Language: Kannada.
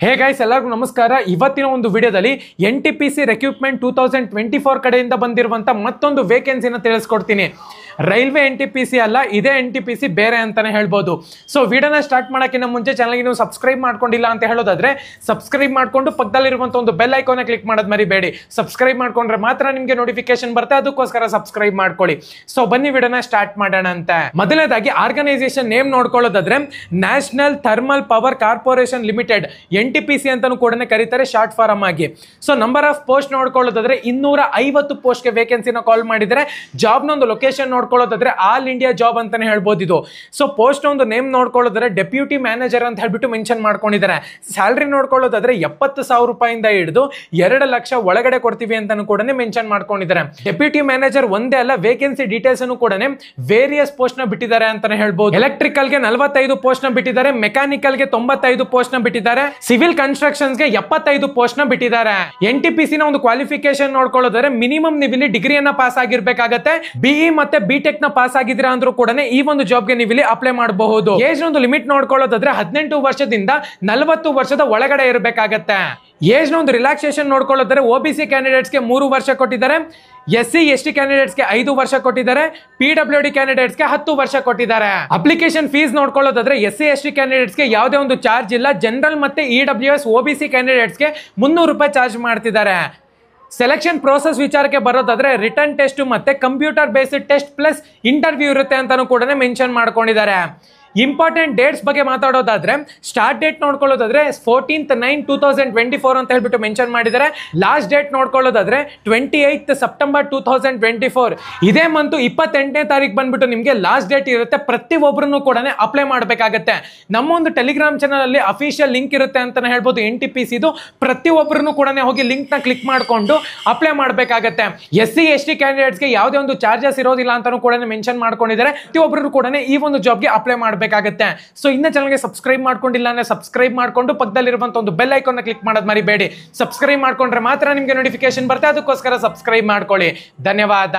ಹೇ ಗೈಸ್, ಎಲ್ಲರಿಗೂ ನಮಸ್ಕಾರ. ಇವತ್ತಿನ ಒಂದು ವಿಡಿಯೋದಲ್ಲಿ NTPC ರಿಕ್ರೂಟ್ಮೆಂಟ್ 2024 ಕಡೆಯಿಂದ ಬಂದಿರುವಂತ ಮತ್ತೊಂದು ವೇಕೆನ್ಸಿನ ತಿಳಿಸ್ಕೊಡ್ತೀನಿ. ರೈಲ್ವೆ NTPC ಅಲ್ಲ, ಇದೇ NTPC ಬೇರೆ ಅಂತಾನೆ ಹೇಳ್ಬೋದು. ಸೊ ವಿಡಿಯೋನ ಸ್ಟಾರ್ಟ್ ಮಾಡೋಕ್ಕಿಂತ ಮುಂಚೆ ಚಾನಲ್ಗೆ ನೀವು ಸಬ್ಸ್ಕ್ರೈಬ್ ಮಾಡ್ಕೊಂಡಿಲ್ಲ ಅಂತ ಹೇಳೋದಾದ್ರೆ ಸಬ್ಸ್ಕ್ರೈಬ್ ಮಾಡ್ಕೊಂಡು ಪಕ್ಕದಲ್ಲಿರುವಂತ ಒಂದು ಬೆಲ್ ಐಕಾನ್ ಕ್ಲಿಕ್ ಮಾಡೋದು ಮರಿಬೇಡಿ. ಸಬ್ಸ್ಕ್ರೈಬ್ ಮಾಡ್ಕೊಂಡ್ರೆ ಮಾತ್ರ ನಿಮಗೆ ನೋಟಿಫಿಕೇಶನ್ ಬರುತ್ತೆ, ಅದಕ್ಕೋಸ್ಕರ ಸಬ್ಸ್ಕ್ರೈಬ್ ಮಾಡ್ಕೊಳ್ಳಿ. ಸೊ ಬನ್ನಿ ವಿಡಿಯೋನ ಸ್ಟಾರ್ಟ್ ಮಾಡೋಣ ಅಂತ. ಮೊದಲನೇದಾಗಿ ಆರ್ಗನೈಸೇಷನ್ ನೇಮ್ ನೋಡ್ಕೊಳ್ಳೋದಾದ್ರೆ national thermal power corporation limited, NTPC ಅಂತಾನು ಕೂಡ ಕರೀತಾರೆ ಶಾರ್ಟ್ ಫಾರಂ ಆಗಿ. ಸೊ ನಂಬರ್ ಆಫ್ ಪೋಸ್ಟ್ ನೋಡ್ಕೊಳ್ಳೋದಾದ್ರೆ 250 ಪೋಸ್ಟ್ಗೆ ವೇಕೆನ್ಸಿನ ಕಾಲ್ ಮಾಡಿದರೆ. ಜಾಬ್ ಒಂದು ಲೊಕೇಶನ್ ನೋಡ್ಕೊಳ್ಳೋದಾದ್ರೆ ಆಲ್ ಇಂಡಿಯಾ ಜಾಬ್ ಅಂತಾನೆ ಹೇಳ್ಬೋದು ಇದು. ಸೊ ಪೋಸ್ಟ್ ಒಂದು ನೇಮ್ ನೋಡ್ಕೊಳ್ಳೋದಾದ್ರೆ ಡೆಪ್ಯೂಟಿ ಮ್ಯಾನೇಜರ್ ಅಂತ ಹೇಳ್ಬಿಟ್ಟು ಮೆನ್ಷನ್ ಮಾಡ್ಕೊಂಡಿದ್ದಾರೆ. ಸ್ಯಾಲರಿ ನೋಡ್ಕೊಳ್ಳೋದಾದ್ರೆ 70,000 ರೂಪಾಯಿಂದ ಹಿಡಿದು 2 ಲಕ್ಷ ಒಳಗಡೆ ಕೊಡ್ತೀವಿ ಅಂತಾನು ಕೂಡ ಮೆನ್ಷನ್ ಮಾಡ್ಕೊಂಡಿದ್ದಾರೆ. ಡೆಪ್ಯೂಟಿ ಮ್ಯಾನೇಜರ್ ಒಂದೇ ಅಲ್ಲ, ವೇಕೆನ್ಸಿ ಡೀಟೇಲ್ಸ್ ಅನ್ನು ಕೂಡ ವೇರಿಯಸ್ ಪೋಸ್ಟ್ ನ ಬಿಟ್ಟಿದ್ದಾರೆ ಅಂತಾನೆ ಹೇಳ್ಬೋದು. ಎಲೆಕ್ಟ್ರಿಕಲ್ ಗೆ 45 ಪೋಸ್ಟ್ ನ ಬಿಟ್ಟಿದ್ದಾರೆ, ಮೆಕ್ಯಾನಿಕಲ್ ಗೆ 95 ಪೋಸ್ಟ್ ನ ಬಿಟ್ಟಿದ್ದಾರೆ, ಸಿವಿಲ್ ಕನ್ಸ್ಟ್ರಕ್ಷನ್ಸ್ ಗೆ 75 ಪೋಸ್ಟ್ ನ ಬಿಟ್ಟಿದ್ದಾರೆ. NTPC ನ ಒಂದು ಕ್ವಾಲಿಫಿಕೇಶನ್ ನೋಡ್ಕೊಳ್ಳೋದಾದ್ರೆ ಮಿನಿಮಮ್ ನೀವು ಇಲ್ಲಿ ಡಿಗ್ರಿಯನ್ನ ಪಾಸ್ ಆಗಿರ್ಬೇಕಾಗತ್ತೆ. BE ಮತ್ತೆ BTech ನ ಪಾಸ್ ಆಗಿದ್ದೀರಾ ಅಂದ್ರೂ ಕೂಡ ಈ ಒಂದು ಜಾಬ್ಗೆ ನೀವು ಇಲ್ಲಿ ಅಪ್ಲೈ ಮಾಡಬಹುದು. ಏಜ್ ಒಂದು ಲಿಮಿಟ್ ನೋಡ್ಕೊಳ್ಳೋದಾದ್ರೆ 18 ವರ್ಷದಿಂದ 40 ವರ್ಷದ ಒಳಗಡೆ ಇರಬೇಕಾಗತ್ತೆ. ಏಜ್ ಒಂದು ರಿಲ್ಯಾಕ್ಸೇಷನ್ ನೋಡ್ಕೊಳ್ಳೋದಾದ್ರೆ OBC ಕ್ಯಾಂಡಿಡೇಟ್ಸ್ ಗೆ 3 ವರ್ಷ ಕೊಟ್ಟಿದ್ದಾರೆ, SC ST ಕ್ಯಾಂಡಿಡೇಟ್ಸ್ ಗೆ 5 ವರ್ಷ ಕೊಟ್ಟಿದ್ದಾರೆ, PWD ಕ್ಯಾಂಡಿಡೇಟ್ಸ್ ಗೆ 10 ವರ್ಷ ಕೊಟ್ಟಿದ್ದಾರೆ. ಅಪ್ಲಿಕೇಶನ್ ಫೀಸ್ ನೋಡ್ಕೊಳ್ಳೋದಾದ್ರೆ SC ST ಕ್ಯಾಂಡಿಡೇಟ್ಸ್ ಗೆ ಯಾವುದೇ ಒಂದು ಚಾರ್ಜ್ ಇಲ್ಲ. ಜನರಲ್ ಮತ್ತೆ EWS OBC ಕ್ಯಾಂಡಿಡೇಟ್ಸ್ ಗೆ 300 ರೂಪಾಯಿ ಚಾರ್ಜ್ ಮಾಡ್ತಿದ್ದಾರೆ. ಸೆಲೆಕ್ಷನ್ ಪ್ರೋಸೆಸ್ ವಿಚಾರಕ್ಕೆ ಬರೋದಾದ್ರೆ ರಿಟರ್ನ್ ಟೆಸ್ಟ್ ಮತ್ತೆ computer based test plus interview ಇರುತ್ತೆ ಅಂತಾನು ಕೂಡ ಮೆನ್ಷನ್ ಮಾಡ್ಕೊಂಡಿದ್ದಾರೆ. ಇಂಪಾರ್ಟೆಂಟ್ ಡೇಟ್ಸ್ ಬಗ್ಗೆ ಮಾತಾಡೋದಾದ್ರೆ ಸ್ಟಾರ್ಟ್ ಡೇಟ್ ನೋಡ್ಕೊಳ್ಳೋದಾದ್ರೆ 14/9/2024 ಅಂತ ಹೇಳ್ಬಿಟ್ಟು ಮೆನ್ಷನ್ ಮಾಡಿದ್ದಾರೆ. ಲಾಸ್ಟ್ ಡೇಟ್ ನೋಡ್ಕೊಳ್ಳೋದಾದ್ರೆ 28 ಸೆಪ್ಟೆಂಬರ್ 2024. ಇದೇ ಮಂತ್ 28ನೇ ತಾರೀಕು ಬಂದ್ಬಿಟ್ಟು ನಿಮಗೆ ಲಾಸ್ಟ್ ಡೇಟ್ ಇರುತ್ತೆ. ಪ್ರತಿಯೊಬ್ಬರನ್ನು ಕೂಡ ಅಪ್ಲೈ ಮಾಡಬೇಕಾಗತ್ತೆ. ನಮ್ಮ ಒಂದು ಟೆಲಿಗ್ರಾಮ್ ಚಾನಲ್ ಅಲ್ಲಿ ಅಫಿಷಿಯಲ್ ಲಿಂಕ್ ಇರುತ್ತೆ ಅಂತಾನೆ ಹೇಳ್ಬೋದು NTPC ಇದು. ಪ್ರತಿಯೊಬ್ಬರನ್ನು ಕೂಡ ಹೋಗಿ ಲಿಂಕ್ ನ ಕ್ಲಿಕ್ ಮಾಡಿಕೊಂಡು ಅಪ್ಲೈ ಮಾಡಬೇಕಾಗತ್ತೆ. SC ST ಕ್ಯಾಂಡಿಡೇಟ್ಸ್ ಗೆ ಯಾವುದೇ ಒಂದು ಚಾರ್ಜಸ್ ಇರೋದಿಲ್ಲ ಅಂತಾನು ಕೂಡ ಮೆನ್ಷನ್ ಮಾಡ್ಕೊಂಡಿದ್ದಾರೆ. ಪ್ರತಿಯೊಬ್ಬರು ಕೂಡ ಈ ಒಂದು ಜಾಬ್ಗೆ ಅಪ್ಲೈ ಮಾಡಬೇಕಾಗುತ್ತೆ. ಸೊ ಇನ್ನ ಚಾನಲ್ಗೆ ಸಬ್ಸ್ಕ್ರೈಬ್ ಮಾಡ್ಕೊಂಡಿಲ್ಲ ಅಂದ್ರೆ ಸಬ್ಸ್ಕ್ರೈಬ್ ಮಾಡ್ಕೊಂಡು ಪಕ್ಕದಲ್ಲಿರುವಂತ ಒಂದು ಬೆಲ್ ಐಕಾನ್ ಕ್ಲಿಕ್ ಮಾಡೋದು ಮರಿಬೇಡಿ. ಸಬ್ಸ್ಕ್ರೈಬ್ ಮಾಡ್ಕೊಂಡ್ರೆ ಮಾತ್ರ ನಿಮಗೆ ನೋಟಿಫಿಕೇಶನ್ ಬರುತ್ತೆ, ಅದಕ್ಕೋಸ್ಕರ ಸಬ್ಸ್ಕ್ರೈಬ್ ಮಾಡ್ಕೊಳ್ಳಿ. ಧನ್ಯವಾದ.